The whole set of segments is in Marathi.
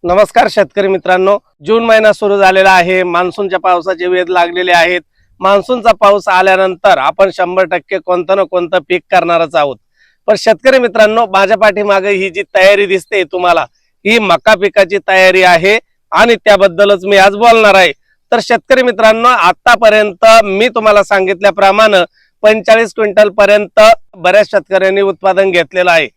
नमस्कार शेतकरी मित्रांनो, जून महिना सुरू झालेला आहे। मान्सूनच्या पावसाचे वेध लागलेले आहेत। मान्सूनचा पाऊस आल्यानंतर आपण 100% कोणतं ना कोणतं पीक करणारच आहोत। पण शेतकरी मित्रांनो, माझ्या पाठीमागे ही जी तयारी दिसते तुम्हाला, ही मका पिकाची तयारी आहे आणि त्याबद्दलच मी आज बोलणार आहे। तर शेतकरी मित्रांनो, आतापर्यंत मी तुम्हाला सांगितल्याप्रमाणे 45 क्विंटल पर्यंत बऱ्याच शेतकऱ्यांनी उत्पादन घेतलेलं आहे।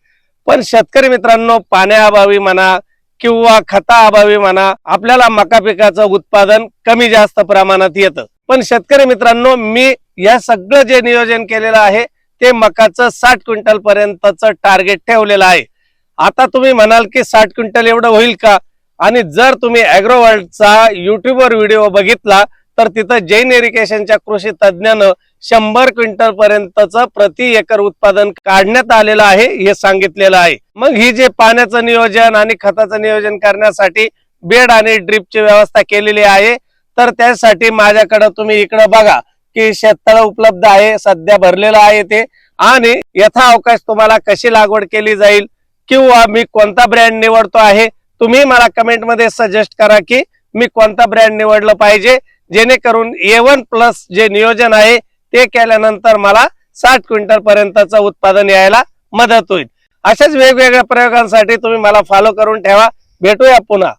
पण शेतकरी मित्रांनो, पाण्याअभावी म्हणा किंवा खताअभावी म्हणा, आपल्याला मका पिकाचं उत्पादन कमी जास्त प्रमाणात येतं। पण शेतकरी मित्रांनो, मी या सगळं जे नियोजन केलेलं आहे ते मकाचं 60 क्विंटल पर्यंतचं टार्गेट ठेवलेलं आहे। आता तुम्ही म्हणाल की 60 क्विंटल एवढं होईल का? आणि जर तुम्ही ॲग्रोवर्ल्डचा युट्यूबवर व्हिडिओ बघितला तर तिथं जैन इरिगेशनच्या कृषी तज्ञानं 100 क्विंटल पर्यंतचं प्रति एकर उत्पादन काढण्यात आलेलं आहे हे सांगितलेलं आहे। मग ही जे पाण्याचं नियोजन आणि खताचं नियोजन करण्यासाठी बेड आणि ड्रिपची व्यवस्था केलेली आहे। तर त्यासाठी माझ्याकडे तुम्ही इकडे बघा की शेततळ उपलब्ध आहे, सध्या भरलेलं आहे ते। आणि यथाअवकाश तुम्हाला कशी लागवड केली जाईल किंवा मी कोणता ब्रँड निवडतो आहे, तुम्ही मला कमेंट मध्ये सजेस्ट करा की मी कोणता ब्रँड निवडलं पाहिजे, जेणेकरून A1 प्लस जे नियोजन आहे ते केल्यानंतर मला 60 क्विंटल पर्यंतचं उत्पादन यायला मदत होईल। अशाच वेगवेगळ्या प्रयोगांसाठी तुम्ही मला फॉलो करून ठेवा। भेटूया पुन्हा।